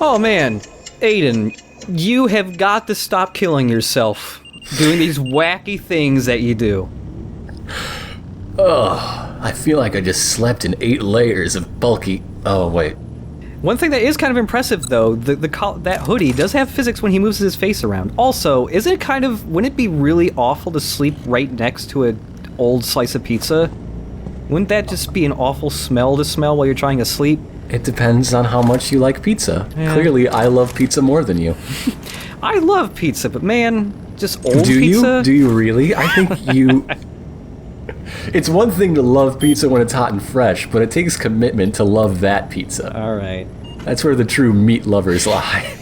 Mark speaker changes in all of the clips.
Speaker 1: Oh man, Aiden, you have got to stop killing yourself doing these wacky things that you do.
Speaker 2: Ugh, I feel like I just slept in 8 layers of bulky... Oh, wait.
Speaker 1: One thing that is kind of impressive, though, that hoodie does have physics when he moves his face around. Also, wouldn't it be really awful to sleep right next to an old slice of pizza? Wouldn't that just be an awful smell to smell while you're trying to sleep?
Speaker 2: It depends on how much you like pizza. Yeah. Clearly, I love pizza more than you.
Speaker 1: I love pizza, but man, just old pizza?
Speaker 2: Do you really? I think you... It's one thing to love pizza when it's hot and fresh, but it takes commitment to love that pizza.
Speaker 1: All right.
Speaker 2: That's where the true meat lovers lie.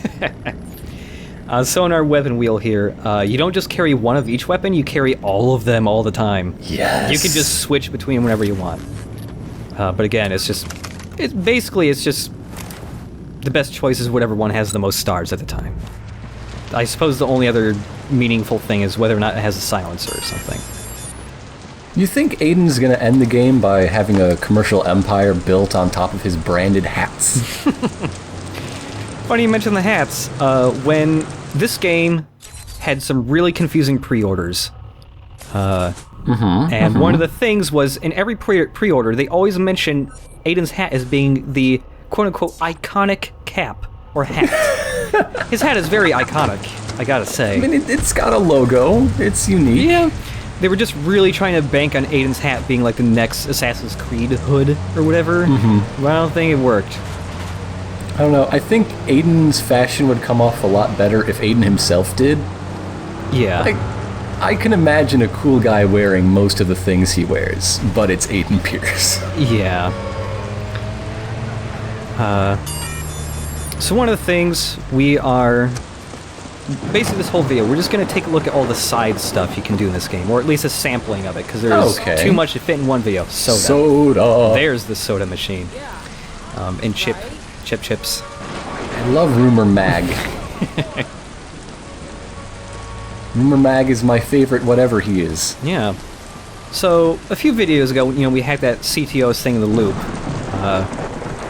Speaker 1: So in our weapon wheel here, you don't just carry one of each weapon, you carry all of them all the time.
Speaker 2: Yes.
Speaker 1: You can just switch between them whenever you want. But again, it's just the best choice is whatever one has the most stars at the time. I suppose the only other meaningful thing is whether or not it has a silencer or something.
Speaker 2: You think Aiden's gonna end the game by having a commercial empire built on top of his branded hats?
Speaker 1: Funny you mention the hats. When this game had some really confusing pre-orders. And one of the things was, in every pre-order, they always mention Aiden's hat as being the quote-unquote iconic cap or hat. His hat is very iconic, I gotta say.
Speaker 2: I mean, it's got a logo. It's unique.
Speaker 1: Yeah. They were just really trying to bank on Aiden's hat being like the next Assassin's Creed hood or whatever. But I don't think it worked.
Speaker 2: I don't know. I think Aiden's fashion would come off a lot better if Aiden himself did.
Speaker 1: Yeah.
Speaker 2: I can imagine a cool guy wearing most of the things he wears, but it's Aiden Pierce.
Speaker 1: Yeah. So one of the things we are... Basically, this whole video, we're just going to take a look at all the side stuff you can do in this game, or at least a sampling of it, because there's too much to fit in one video. Soda. There's the soda machine. And chips.
Speaker 2: I love Rumor Mag. Rumor Mag is my favorite whatever he is.
Speaker 1: Yeah. So, a few videos ago, we had that CTOS thing in the loop.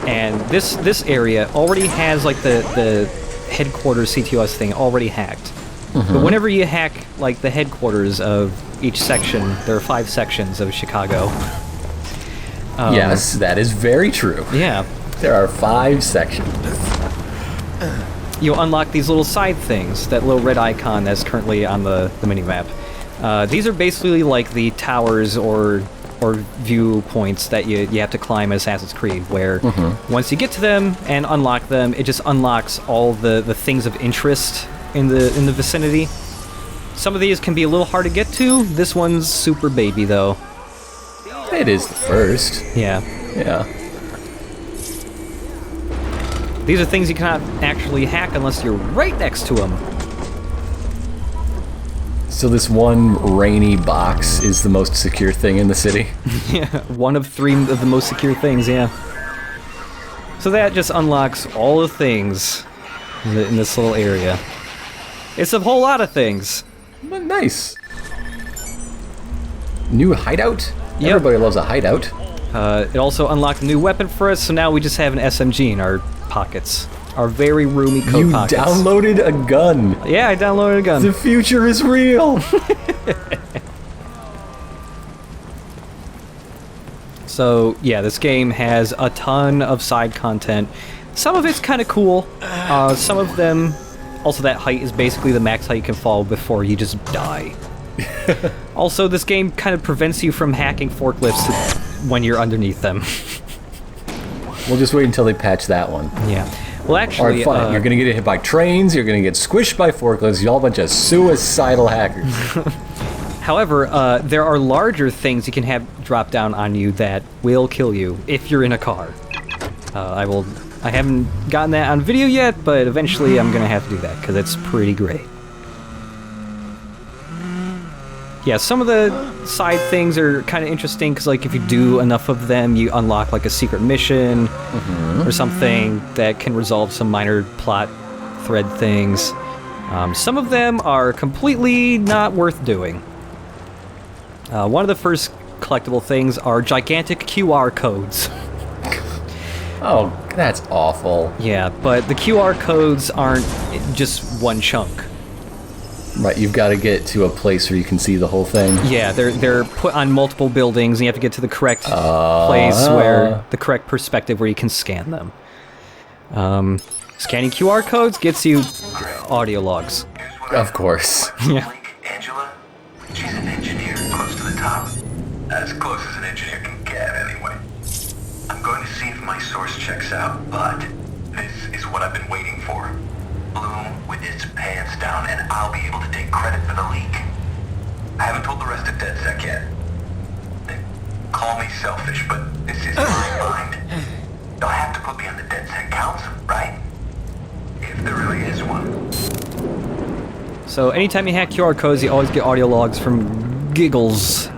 Speaker 1: And this area already has, like, the headquarters CTOS thing already hacked. But whenever you hack like the headquarters of each section, there are 5 sections of Chicago.
Speaker 2: Yes, that is very true.
Speaker 1: Yeah.
Speaker 2: There are 5 sections.
Speaker 1: You'll unlock these little side things, that little red icon that's currently on the mini-map. These are basically like the towers or viewpoints that you have to climb in Assassin's Creed, where once you get to them and unlock them, it just unlocks all the things of interest in the vicinity. Some of these can be a little hard to get to. This one's super baby, though.
Speaker 2: It is the first.
Speaker 1: Yeah.
Speaker 2: Yeah.
Speaker 1: These are things you cannot actually hack unless you're right next to them.
Speaker 2: So this one rainy box is the most secure thing in the city?
Speaker 1: Yeah, one of 3 of the most secure things, yeah. So that just unlocks all the things in this little area. It's a whole lot of things.
Speaker 2: Nice. New hideout?
Speaker 1: Yep.
Speaker 2: Everybody loves a hideout.
Speaker 1: It also unlocked a new weapon for us, so now we just have an SMG in our pockets. Our very roomy coat pockets.
Speaker 2: You downloaded a gun.
Speaker 1: Yeah, I downloaded a gun.
Speaker 2: The future is real.
Speaker 1: So, yeah, this game has a ton of side content. Some of it's kind of cool. Some of them... Also, that height is basically the max height you can fall before you just die. Also, this game kind of prevents you from hacking forklifts when you're underneath them.
Speaker 2: We'll just wait until they patch that one.
Speaker 1: Yeah. Well, actually...
Speaker 2: Alright, fine. You're gonna get hit by trains, you're gonna get squished by forklifts, you're all a bunch of suicidal hackers.
Speaker 1: However, there are larger things you can have drop down on you that will kill you if you're in a car. I haven't gotten that on video yet, but eventually I'm gonna have to do that, because it's pretty great. Yeah, some of the side things are kind of interesting, because like if you do enough of them, you unlock like a secret mission or something that can resolve some minor plot thread things. Some of them are completely not worth doing. One of the first collectible things are gigantic QR codes.
Speaker 2: Oh, that's awful.
Speaker 1: Yeah, but the QR codes aren't just one chunk.
Speaker 2: Right, you've got to get to a place where you can see the whole thing.
Speaker 1: Yeah, they're put on multiple buildings, and you have to get to the correct place where the correct perspective where you can scan them. Scanning QR codes gets you audio logs.
Speaker 2: Of course.
Speaker 1: Yeah.
Speaker 3: Angela, she's an engineer close to the top. As close as an engineer can get, anyway. I'm going to see if my source checks out, but this is what I've been waiting for. Bloom with its pants down, and I'll be able to take credit for the leak. I haven't told the rest of DedSec yet. Call me selfish, but this is my mind. They'll have to put me on the DedSec Council, right? If there really is one.
Speaker 1: So anytime you hack QR codes, you always get audio logs from Giggles.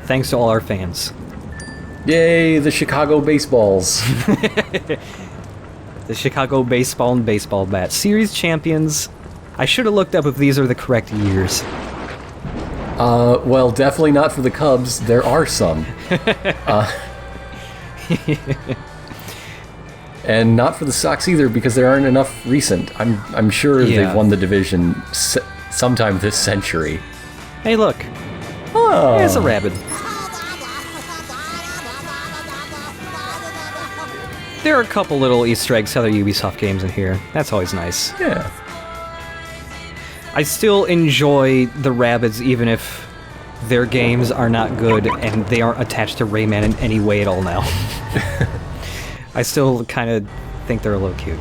Speaker 1: Thanks to all our fans.
Speaker 2: Yay, the Chicago baseballs.
Speaker 1: The Chicago baseball and baseball bat series champions. I should have looked up if these are the correct years.
Speaker 2: Well, definitely not for the Cubs. There are some. And not for the Sox either, because there aren't enough recent. I'm sure they've won the division sometime this century.
Speaker 1: Hey, look.
Speaker 2: Oh.
Speaker 1: There's a rabbit. There are a couple little Easter eggs to other Ubisoft games in here. That's always nice.
Speaker 2: Yeah.
Speaker 1: I still enjoy the rabbits even if their games are not good and they aren't attached to Rayman in any way at all now. I still kind of think they're a little cute.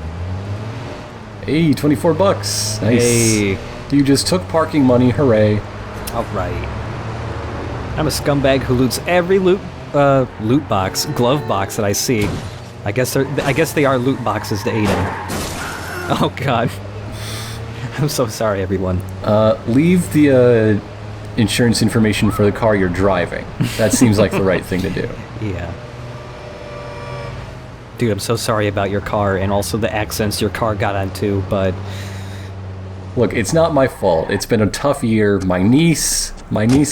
Speaker 2: Hey, $24. Nice.
Speaker 1: Hey.
Speaker 2: You just took parking money, hooray.
Speaker 1: Alright. I'm a scumbag who loots every loot box, glove box that I see. I guess they are loot boxes to aid in. Oh god. I'm so sorry, everyone.
Speaker 2: Leave the insurance information for the car you're driving. That seems like the right thing to do.
Speaker 1: Yeah. Dude, I'm so sorry about your car and also the accidents your car got onto, but...
Speaker 2: Look, it's not my fault. It's been a tough year. My niece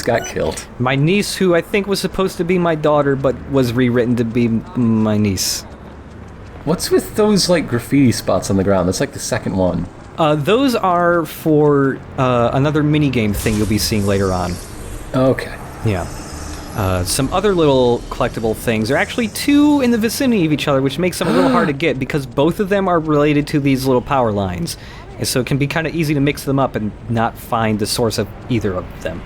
Speaker 2: got killed.
Speaker 1: My niece, who I think was supposed to be my daughter, but was rewritten to be my niece.
Speaker 2: What's with those, like, graffiti spots on the ground? That's like the second one.
Speaker 1: Those are for another minigame thing you'll be seeing later on.
Speaker 2: Okay.
Speaker 1: Yeah. Some other little collectible things. There are actually two in the vicinity of each other, which makes them a little hard to get because both of them are related to these little power lines. And so it can be kind of easy to mix them up and not find the source of either of them.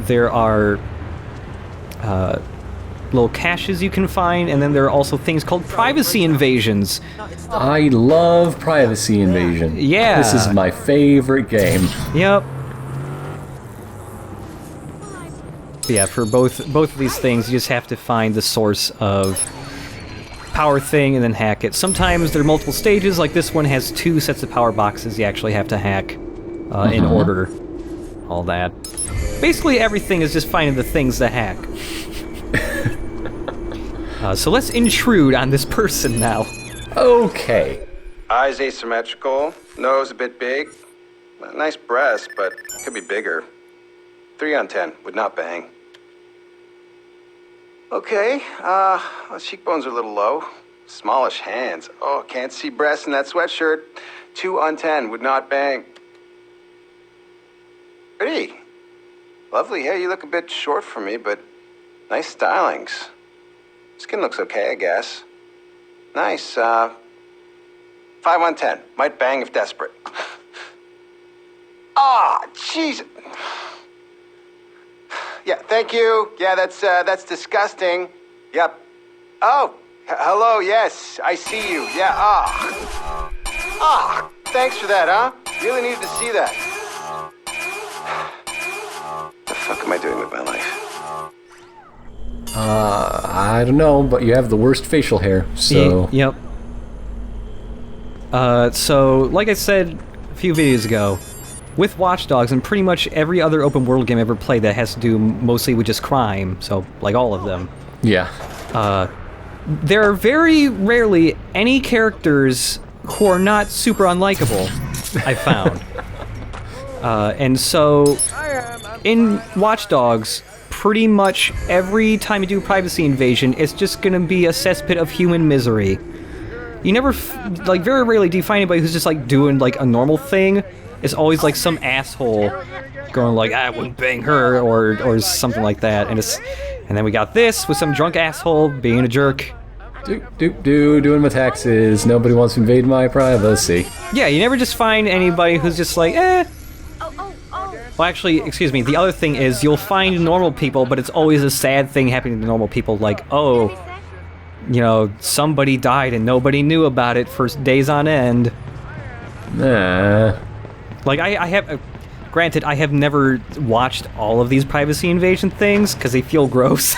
Speaker 1: There are little caches you can find, and then there are also things called privacy invasions.
Speaker 2: I love Privacy Invasion.
Speaker 1: Yeah.
Speaker 2: This is my favorite game.
Speaker 1: Yep. But yeah, for both of these things, you just have to find the source of power thing and then hack it. Sometimes there are multiple stages, like this one has 2 sets of power boxes you actually have to hack in order. All that. Basically everything is just finding the things to hack. So let's intrude on this person now.
Speaker 2: Okay.
Speaker 4: Eyes asymmetrical, nose a bit big. Nice breast, but could be bigger. 3 on 10, would not bang. Okay, cheekbones are a little low. Smallish hands. Oh, can't see breasts in that sweatshirt. 2 on 10, would not bang. Pretty. Lovely hair, you look a bit short for me, but nice stylings. Skin looks okay, I guess. Nice, 5 on 10. Might bang if desperate. Ah, jeez. Yeah, thank you. Yeah, that's disgusting. Yep. Oh, hello, yes, I see you. Yeah, thanks for that, huh? Really needed to see that. The fuck am I doing with my life?
Speaker 2: I don't know, but you have the worst facial hair, so...
Speaker 1: Yep. So, like I said a few videos ago, with Watch Dogs and pretty much every other open world game I've ever played that has to do mostly with just crime, so, like all of them.
Speaker 2: Yeah.
Speaker 1: There are very rarely any characters who are not super unlikable, I found. And so, in Watch Dogs, pretty much every time you do privacy invasion, it's just gonna be a cesspit of human misery. You never, like, very rarely do you find anybody who's just, like, doing, like, a normal thing. It's always, like, some asshole going, like, I wouldn't bang her, or something like that. And then we got this with some drunk asshole being a jerk.
Speaker 2: Doing my taxes. Nobody wants to invade my privacy.
Speaker 1: Yeah, you never just find anybody who's just like, eh. Well, actually, excuse me, the other thing is you'll find normal people, but it's always a sad thing happening to normal people, like, oh, you know, somebody died and nobody knew about it for days on end.
Speaker 2: Nah.
Speaker 1: Like, I have... granted, I have never watched all of these privacy invasion things, because they feel gross.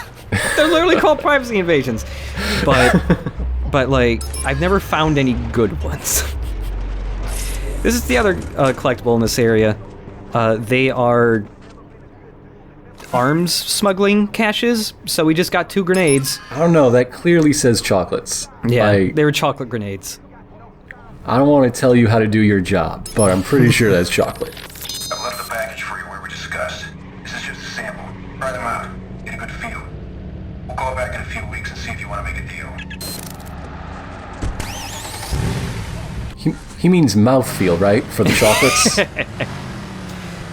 Speaker 1: They're literally called privacy invasions. But, like, I've never found any good ones. This is the other collectible in this area. They are arms smuggling caches, so we just got 2 grenades.
Speaker 2: I don't know, that clearly says chocolates.
Speaker 1: Yeah, they were chocolate grenades.
Speaker 2: I don't want to tell you how to do your job, but I'm pretty sure that's chocolate.
Speaker 3: I've left the package for you where we discussed. This is just a sample. Try them out. Get a good feel. We'll call back in a few weeks and see if you want to make a deal.
Speaker 2: He means mouthfeel, right? For the chocolates?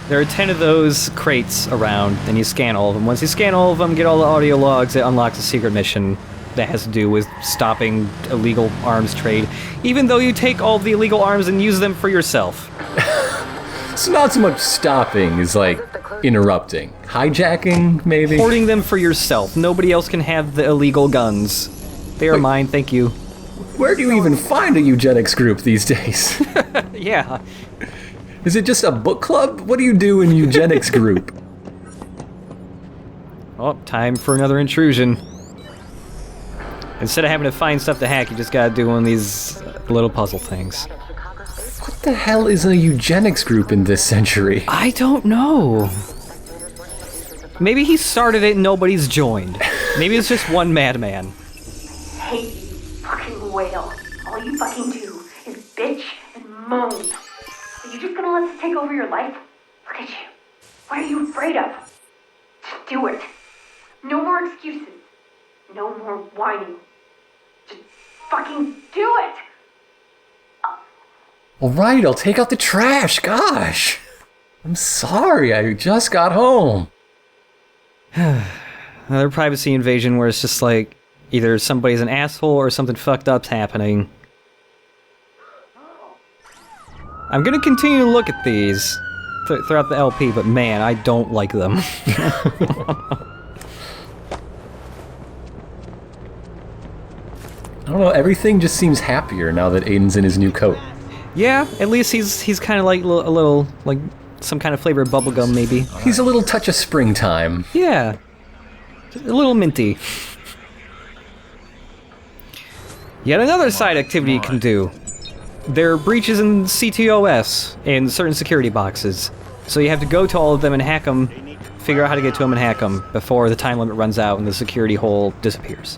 Speaker 1: There are 10 of those crates around, and you scan all of them. Once you scan all of them, get all the audio logs, it unlocks a secret mission that has to do with stopping illegal arms trade, even though you take all the illegal arms and use them for yourself.
Speaker 2: So not so much stopping as, like, interrupting. Hijacking, maybe?
Speaker 1: Hoarding them for yourself. Nobody else can have the illegal guns. They are mine, thank you.
Speaker 2: Where do you even find a eugenics group these days?
Speaker 1: Yeah.
Speaker 2: Is it just a book club? What do you do in eugenics group?
Speaker 1: Oh, time for another intrusion. Instead of having to find stuff to hack, you just gotta do one of these little puzzle things.
Speaker 2: What the hell is a eugenics group in this century?
Speaker 1: I don't know. Maybe he started it and nobody's joined. Maybe it's just one madman.
Speaker 5: Hey, you fucking whale. All you fucking do is bitch and moan. Are you just gonna let this take over your life? Look at you. What are you afraid of? Just do it. No more excuses. No more whining. Just fucking do it!
Speaker 2: Alright, I'll take out the trash, gosh! I'm sorry, I just got home.
Speaker 1: Another privacy invasion where it's just like, either somebody's an asshole or something fucked up's happening. I'm gonna continue to look at these throughout the LP, but man, I don't like them.
Speaker 2: I don't know, everything just seems happier now that Aiden's in his new coat.
Speaker 1: Yeah, at least he's kind of like a little, like, some kind of flavor of bubblegum, maybe.
Speaker 2: He's a little touch of springtime.
Speaker 1: Yeah. Just a little minty. Yet another side activity you can do. There are breaches in CTOS in certain security boxes. So you have to go to all of them and hack them, figure out how to get to them and hack them before the time limit runs out and the security hole disappears.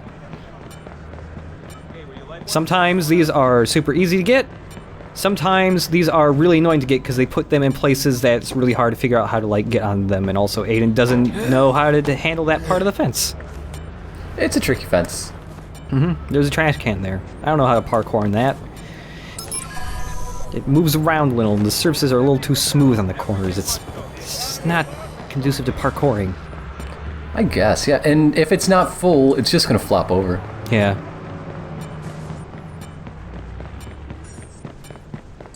Speaker 1: Sometimes these are super easy to get. Sometimes these are really annoying to get because they put them in places that it's really hard to figure out how to, like, get on them, and also Aiden doesn't know how to handle that part of the fence.
Speaker 2: It's a tricky fence.
Speaker 1: There's a trash can there. I don't know how to parkour on that. It moves around a little, and the surfaces are a little too smooth on the corners. It's not conducive to parkouring.
Speaker 2: I guess, yeah. And if it's not full, it's just gonna flop over.
Speaker 1: Yeah.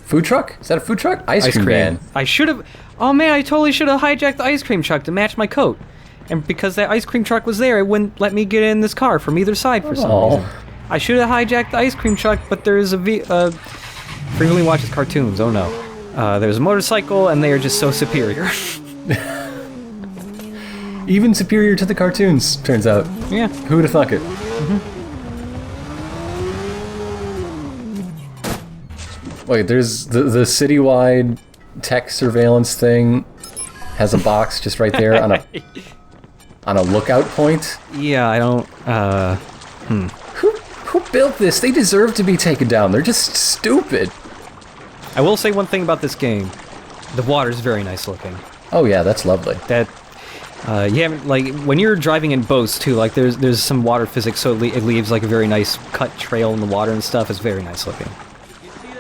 Speaker 2: Food truck? Is that a food truck? Ice cream van.
Speaker 1: I should have... Oh man, I totally should have hijacked the ice cream truck to match my coat. And because that ice cream truck was there, it wouldn't let me get in this car from either side for some reason. I should have hijacked the ice cream truck, but there's a... frequently watches cartoons, oh no. There's a motorcycle, and they are just so superior.
Speaker 2: Even superior to the cartoons, turns out.
Speaker 1: Yeah.
Speaker 2: Who would have thunk it? Wait, there's the citywide tech surveillance thing has a box just right there on a lookout point.
Speaker 1: Yeah, I don't,
Speaker 2: Who built this? They deserve to be taken down. They're just stupid.
Speaker 1: I will say one thing about this game. The water's very nice looking.
Speaker 2: Oh yeah, that's lovely.
Speaker 1: That You haven't, like, when you're driving in boats too, like there's some water physics, so it leaves like a very nice cut trail in the water and stuff. It's very nice looking.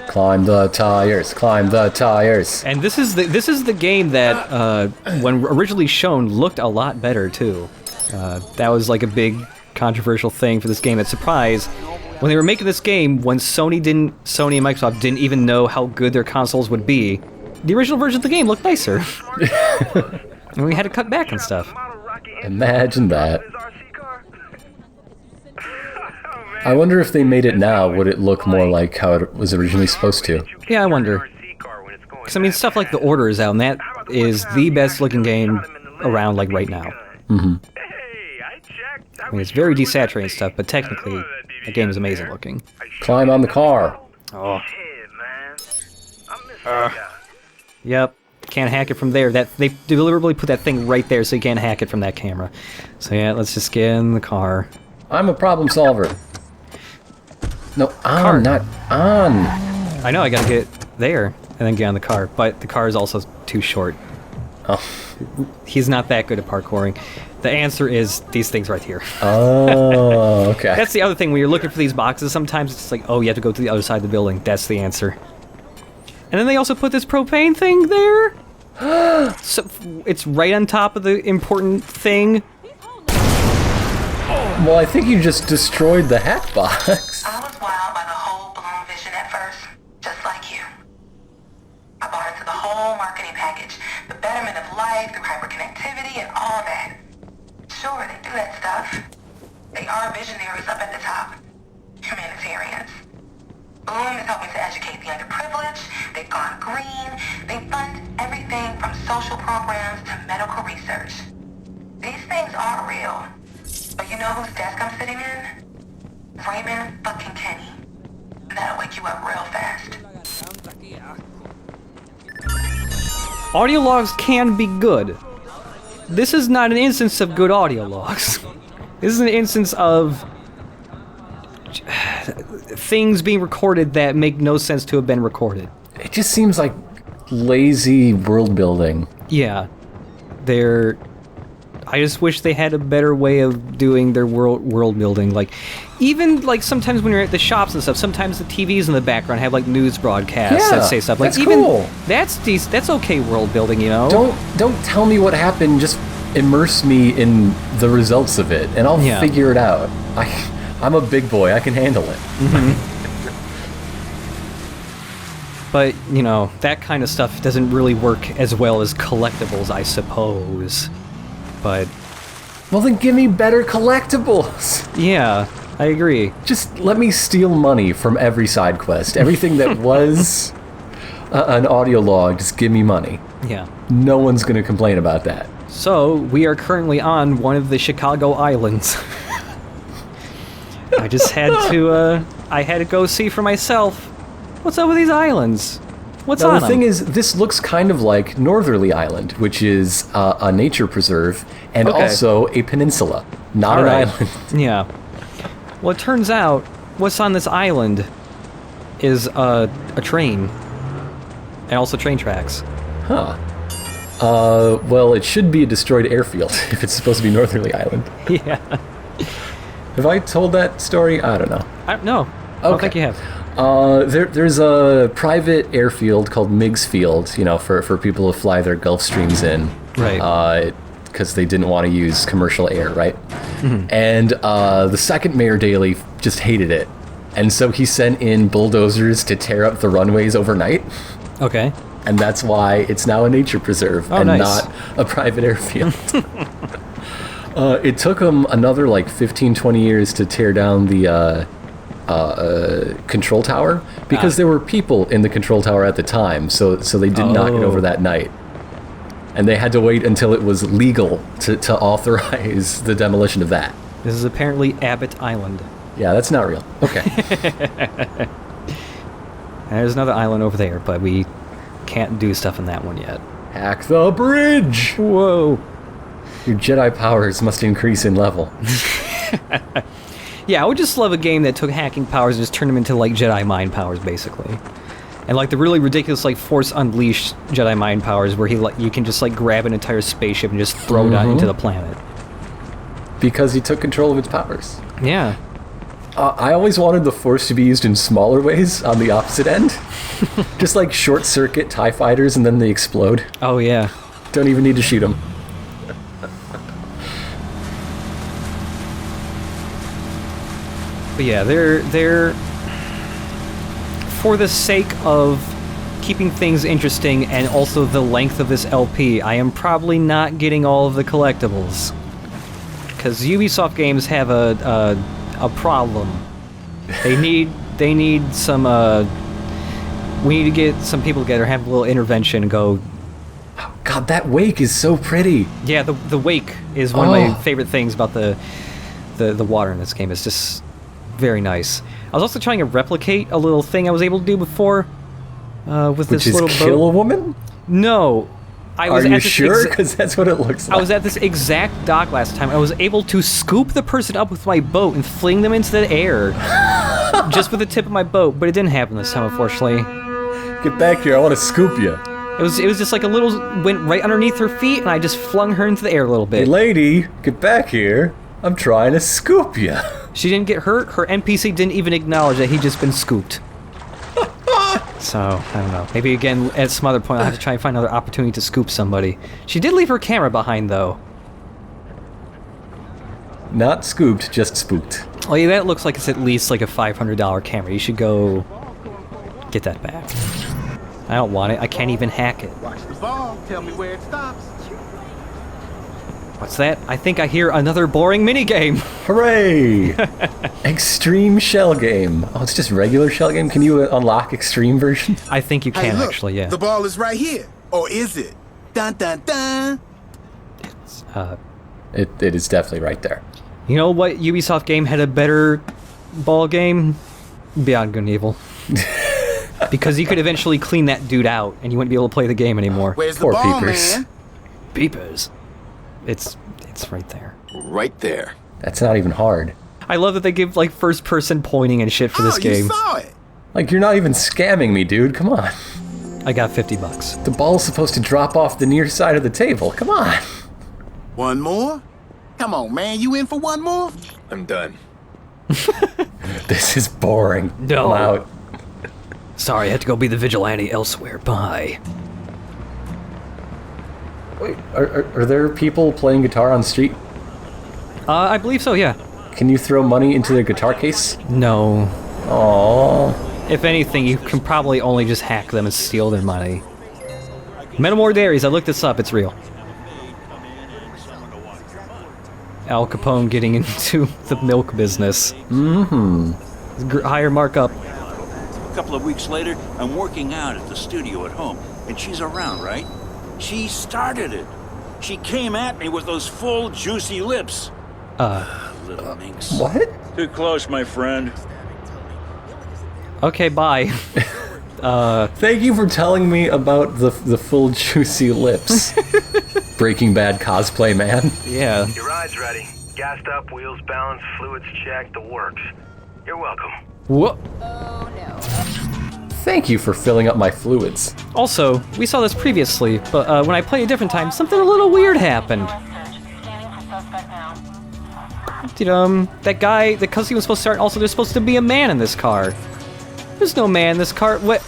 Speaker 2: Climb the tires, climb the tires.
Speaker 1: And this is the game that when originally shown looked a lot better too. That was like a big controversial thing for this game. That surprised when they were making this game, when Sony and Microsoft didn't even know how good their consoles would be. The original version of the game looked nicer. And we had to cut back and stuff.
Speaker 2: Imagine that. I wonder if they made it now, would it look more like how it was originally supposed to?
Speaker 1: Yeah, I wonder. Because, I mean, stuff like The Order is out, and that is the best-looking game around, like, right now.
Speaker 2: Mm-hmm.
Speaker 1: I mean, it's very desaturated and stuff, but technically, the game is amazing looking.
Speaker 2: Climb on the car.
Speaker 1: Oh. Yep. Can't hack it from there. They deliberately put that thing right there so you can't hack it from that camera. So yeah, let's just get in the car.
Speaker 2: I'm a problem solver. No,
Speaker 1: Car.
Speaker 2: not on.
Speaker 1: I know, I gotta get there and then get on the car, but the car is also too short.
Speaker 2: Oh.
Speaker 1: He's not that good at parkouring. The answer is these things right here.
Speaker 2: Oh, okay.
Speaker 1: That's the other thing, when you're looking for these boxes, sometimes it's like, oh, you have to go to the other side of the building. That's the answer. And then they also put this propane thing there. So it's right on top of the important thing.
Speaker 2: Well, I think you just destroyed the hack box.
Speaker 6: I was wowed by the whole balloon vision at first, just like you. I bought into the whole marketing package, the betterment of life through hyperconnectivity and all that. Sure, they do that stuff. They are visionaries up at the top. Humanitarians. Bloom is helping to educate the underprivileged. They've gone green. They fund everything from social programs to medical research. These things are real. But you know whose desk I'm sitting in? Raymond fucking Kenny. That'll wake you up real fast.
Speaker 1: Audio logs can be good. This is not an instance of good audio logs. This is an instance of things being recorded that make no sense to have been recorded.
Speaker 2: It just seems like lazy world building.
Speaker 1: Yeah. I just wish they had a better way of doing their world building. Like, even like sometimes when you're at the shops and stuff, sometimes the TVs in the background have like news broadcasts that say stuff. Like,
Speaker 2: that's
Speaker 1: even
Speaker 2: cool.
Speaker 1: That's okay world building, you know.
Speaker 2: Don't tell me what happened. Just immerse me in the results of it, and I'll figure it out. I'm a big boy. I can handle it.
Speaker 1: Mm-hmm. But, you know, that kind of stuff doesn't really work as well as collectibles, I suppose. But...
Speaker 2: well, then give me better collectibles!
Speaker 1: Yeah, I agree.
Speaker 2: Just let me steal money from every side quest. Everything that was an audio log, just give me money.
Speaker 1: Yeah.
Speaker 2: No one's gonna complain about that.
Speaker 1: So, we are currently on one of the Chicago islands. I just had to, I had to go see for myself. What's up with these islands? What's on them?
Speaker 2: The thing is, this looks kind of like Northerly Island, which is a nature preserve, and also a peninsula, not an island.
Speaker 1: Yeah. Well, it turns out, what's on this island is a train. And also train tracks.
Speaker 2: Huh. Well, it should be a destroyed airfield, if it's supposed to be Northerly Island.
Speaker 1: Yeah.
Speaker 2: Have I told that story? I don't know.
Speaker 1: No. I don't think you have.
Speaker 2: There's a private airfield called Meigs Field, you know, for people to fly their Gulfstreams in.
Speaker 1: Right.
Speaker 2: Because they didn't want to use commercial air, right?
Speaker 1: Mm-hmm.
Speaker 2: And the second Mayor Daley just hated it. And so he sent in bulldozers to tear up the runways overnight.
Speaker 1: Okay.
Speaker 2: And that's why it's now a nature preserve not a private airfield. It took them another like 15, 20 years to tear down the control tower because there were people in the control tower at the time, so they did not get over that night. And they had to wait until it was legal to authorize the demolition of that.
Speaker 1: This is apparently Abbott Island.
Speaker 2: Yeah, that's not real. Okay.
Speaker 1: And there's another island over there, but we can't do stuff in that one yet.
Speaker 2: Hack the bridge!
Speaker 1: Whoa.
Speaker 2: Your Jedi powers must increase in level.
Speaker 1: Yeah, I would just love a game that took hacking powers and just turned them into, like, Jedi mind powers, basically. And like the really ridiculous like Force Unleashed Jedi mind powers where you can just like grab an entire spaceship and just throw it out into the planet.
Speaker 2: Because he took control of its powers.
Speaker 1: Yeah.
Speaker 2: I always wanted the Force to be used in smaller ways on the opposite end. Just like short circuit TIE fighters and then they explode.
Speaker 1: Oh yeah.
Speaker 2: Don't even need to shoot them.
Speaker 1: But yeah, they're for the sake of keeping things interesting and also the length of this LP, I am probably not getting all of the collectibles. Because Ubisoft games have a problem. They need some we need to get some people together, have a little intervention, and go.
Speaker 2: God, that wake is so pretty.
Speaker 1: Yeah, the wake is one of my favorite things about the water in this game. It's just very nice. I was also trying to replicate a little thing I was able to do before with this little boat.
Speaker 2: Kill a woman?
Speaker 1: No.
Speaker 2: Are you sure? Because that's what it looks like.
Speaker 1: I was at this exact dock last time. I was able to scoop the person up with my boat and fling them into the air. Just with the tip of my boat, but it didn't happen this time, unfortunately.
Speaker 2: Get back here, I want to scoop you.
Speaker 1: It was just like a little, went right underneath her feet, and I just flung her into the air a little bit.
Speaker 2: Hey lady, get back here. I'm trying to scoop you.
Speaker 1: She didn't get hurt. Her NPC didn't even acknowledge that he'd just been scooped. So, I don't know. Maybe again, at some other point, I'll have to try and find another opportunity to scoop somebody. She did leave her camera behind, though.
Speaker 2: Not scooped, just spooked.
Speaker 1: Oh yeah, that looks like it's at least like a $500 camera. You should go get that back. I don't want it. I can't even hack it.
Speaker 7: Watch the ball. Tell me where it stops.
Speaker 1: What's that? I think I hear another boring minigame.
Speaker 2: Hooray! Extreme shell game. Oh, it's just regular shell game? Can you unlock extreme version?
Speaker 1: I think you can,
Speaker 7: Hey, look,
Speaker 1: actually, yeah.
Speaker 7: The ball is right here. Or is it? Dun dun dun.
Speaker 2: It is definitely right there.
Speaker 1: You know what Ubisoft game had a better ball game? Beyond Good and Evil. Because you could eventually clean that dude out, and you wouldn't be able to play the game anymore.
Speaker 7: Where's
Speaker 2: Poor
Speaker 7: the ball,
Speaker 2: peepers.
Speaker 7: man?
Speaker 1: Beepers. It's right there.
Speaker 7: Right there.
Speaker 2: That's not even hard.
Speaker 1: I love that they give like first person pointing and shit for this game.
Speaker 7: You saw it.
Speaker 2: Like, you're not even scamming me, dude. Come on.
Speaker 1: I got $50.
Speaker 2: The ball's supposed to drop off the near side of the table. Come on.
Speaker 7: One more? Come on, man. You in for one more?
Speaker 3: I'm done.
Speaker 2: This is boring.
Speaker 1: No.
Speaker 2: I'm out.
Speaker 1: Sorry, I had to go be the vigilante elsewhere. Bye.
Speaker 2: Wait, are there people playing guitar on the street?
Speaker 1: I believe so, yeah.
Speaker 2: Can you throw money into their guitar case?
Speaker 1: No.
Speaker 2: Aww.
Speaker 1: If anything, you can probably only just hack them and steal their money. Metamore Dairies, I looked this up, it's real. Al Capone getting into the milk business.
Speaker 2: Mm-hmm.
Speaker 1: Higher markup.
Speaker 8: A couple of weeks later, I'm working out at the studio at home, and she's around, right? She started it. She came at me with those full, juicy lips. Little minx.
Speaker 2: What?
Speaker 8: Too close, my friend.
Speaker 1: Okay, bye.
Speaker 2: Thank you for telling me about the full juicy lips. Breaking Bad cosplay man.
Speaker 1: Yeah.
Speaker 9: Your ride's ready. Gassed up, wheels balanced, fluids checked, the works. You're welcome.
Speaker 1: Whoa.
Speaker 2: Thank you for filling up my fluids.
Speaker 1: Also, we saw this previously, but when I played a different time, something a little weird happened. That guy, the cutscene was supposed to start, also there's supposed to be a man in this car. There's no man in this car. What,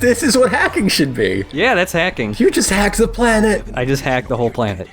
Speaker 2: This is what hacking should be.
Speaker 1: Yeah, that's hacking.
Speaker 2: You just hacked the planet.
Speaker 1: I just hacked the whole planet.